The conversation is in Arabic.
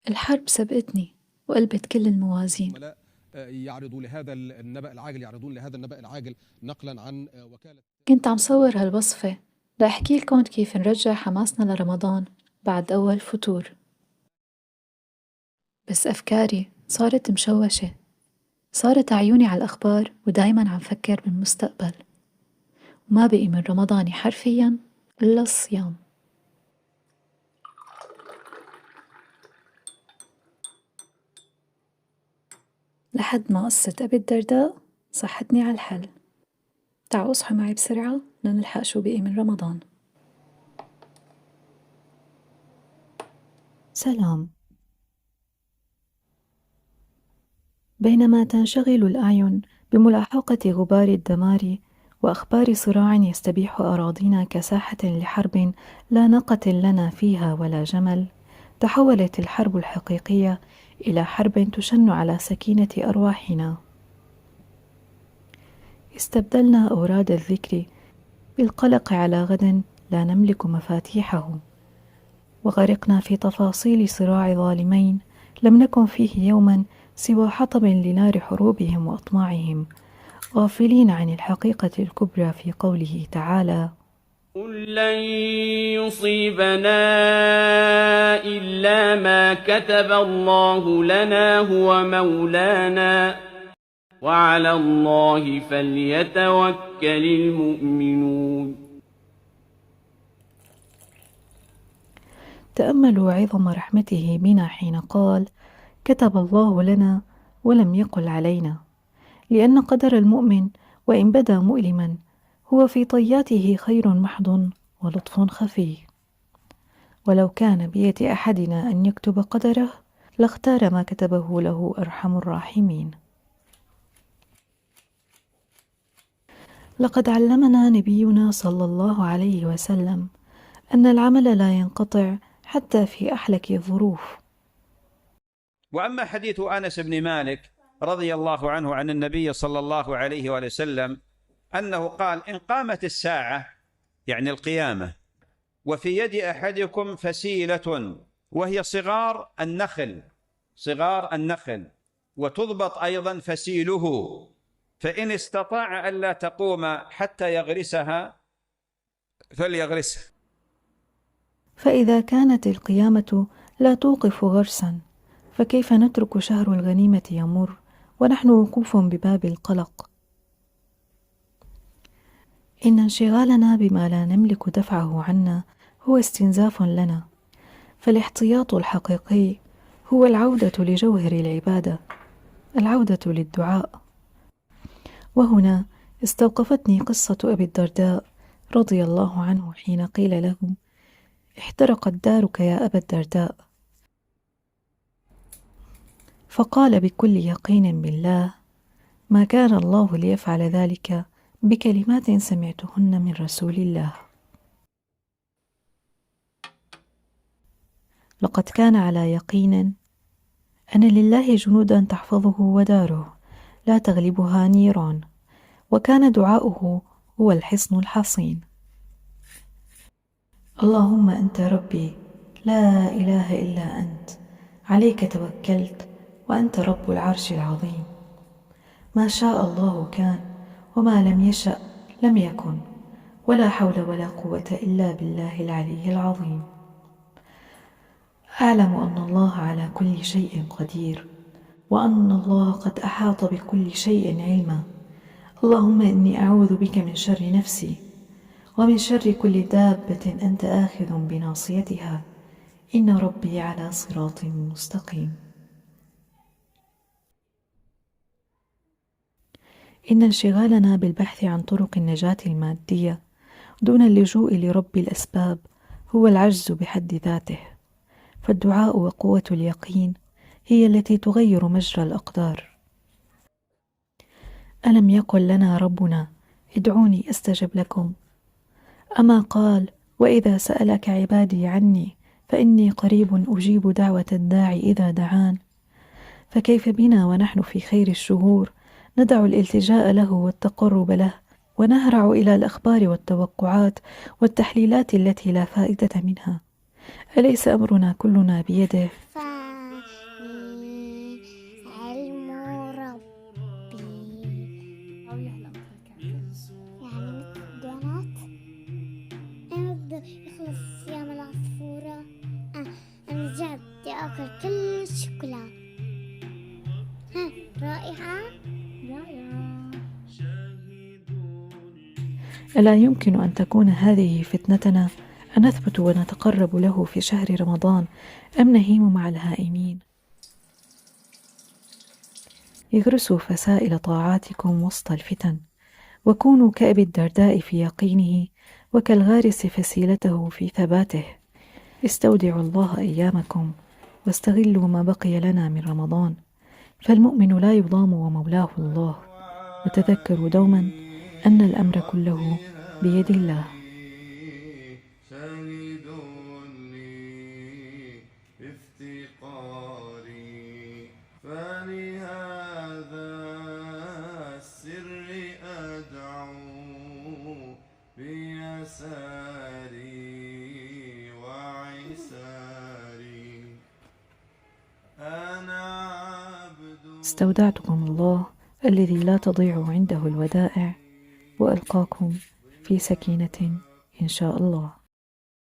الحرب سبقتني وقلبت كل الموازين. الزملاء يعرضون لهذا النبأ العاجل نقلا عن وكالة. كنت عم صور هالوصفة لأحكي لكم كيف نرجع حماسنا لرمضان بعد أول فطور، بس أفكاري صارت مشوشة، صارت عيوني على الأخبار ودايما عم فكر بالمستقبل، وما بقي من رمضاني حرفيا إلا الصيام. لحد ما قصة أبي الدرداء صحتني على الحل. تعوا اصحوا معي بسرعة لنلحق شو بقي من رمضان. سلام. بينما تنشغل الأعين بملاحقة غبار الدمار وأخبار صراع يستبيح أراضينا كساحة لحرب لا ناقة لنا فيها ولا جمل، تحولت الحرب الحقيقية إلى حرب تشن على سكينة أرواحنا. استبدلنا أوراد الذكر بالقلق على غد لا نملك مفاتيحه، وغرقنا في تفاصيل صراع ظالمين لم نكن فيه يوما سوى حطب لنار حروبهم وأطماعهم، غافلين عن الحقيقة الكبرى في قوله تعالى: قل لن يصيبنا إلا ما كتب الله لنا هو مولانا وعلى الله فليتوكل المؤمنون. تأملوا عظم رحمته بنا حين قال: كتب الله لنا ولم يقل علينا، لأن قدر المؤمن وإن بدا مؤلما هو في طياته خير محض ولطف خفي، ولو كان بيد أحدنا أن يكتب قدره لاختار ما كتبه له أرحم الراحمين. لقد علمنا نبينا صلى الله عليه وسلم أن العمل لا ينقطع حتى في أحلك الظروف. وأما حديث أنس بن مالك رضي الله عنه عن النبي صلى الله عليه وسلم أنه قال: إن قامت الساعة، يعني القيامة، وفي يد أحدكم فسيلة وهي صغار النخل وتضبط أيضا فسيله، فإن استطاع ألا تقوم حتى يغرسها فليغرسها. فإذا كانت القيامة لا توقف غرسا، فكيف نترك شهر الغنيمة يمر ونحن وقوف بباب القلق؟ إن انشغالنا بما لا نملك دفعه عنا هو استنزاف لنا، فالاحتياط الحقيقي هو العودة لجوهر العبادة، العودة للدعاء. وهنا استوقفتني قصة أبي الدرداء رضي الله عنه حين قيل له: احترقت دارك يا أبا الدرداء، فقال بكل يقين بالله: ما كان الله ليفعل ذلك بكلمات سمعتهن من رسول الله. لقد كان على يقين أن لله جنودا تحفظه وداره لا تغلبها نيران، وكان دعاؤه هو الحصن الحصين: اللهم أنت ربي لا إله إلا أنت، عليك توكلت وأنت رب العرش العظيم، ما شاء الله كان وما لم يشأ لم يكن، ولا حول ولا قوة إلا بالله العلي العظيم. أعلم أن الله على كل شيء قدير، وأن الله قد أحاط بكل شيء علما. اللهم إني أعوذ بك من شر نفسي ومن شر كل دابة أنت آخذ بناصيتها، إن ربي على صراط مستقيم. إن انشغالنا بالبحث عن طرق النجاة المادية دون اللجوء لرب الأسباب هو العجز بحد ذاته، فالدعاء وقوة اليقين هي التي تغير مجرى الأقدار. ألم يقل لنا ربنا: ادعوني أستجب لكم؟ أما قال: وإذا سألك عبادي عني فإني قريب أجيب دعوة الداعي إذا دعان؟ فكيف بنا ونحن في خير الشهور ندع الالتجاء له والتقرب له، ونهرع إلى الأخبار والتوقعات والتحليلات التي لا فائدة منها؟ أليس أمرنا كلنا بيده؟ أكل كل الشوكولاتة. ها رائعة رائعة. ألا يمكن أن تكون هذه فتنتنا أن نثبت ونتقرب له في شهر رمضان أم نهيم مع الهائمين؟ اغرسوا فسائل طاعاتكم وسط الفتن، وكونوا كأبي الدرداء في يقينه وكالغارس فسيلته في ثباته. استودعوا الله أيامكم واستغلوا ما بقي لنا من رمضان، فالمؤمن لا يضام ومولاه الله، وتذكروا دوما أن الأمر كله بيد الله. شاهد لي افتقاري، فلهذا السر أدعو بيساري وعساري. أنا عبد استودعتكم الله الذي لا تضيع عنده الودائع، وألقاكم في سكينة إن شاء الله.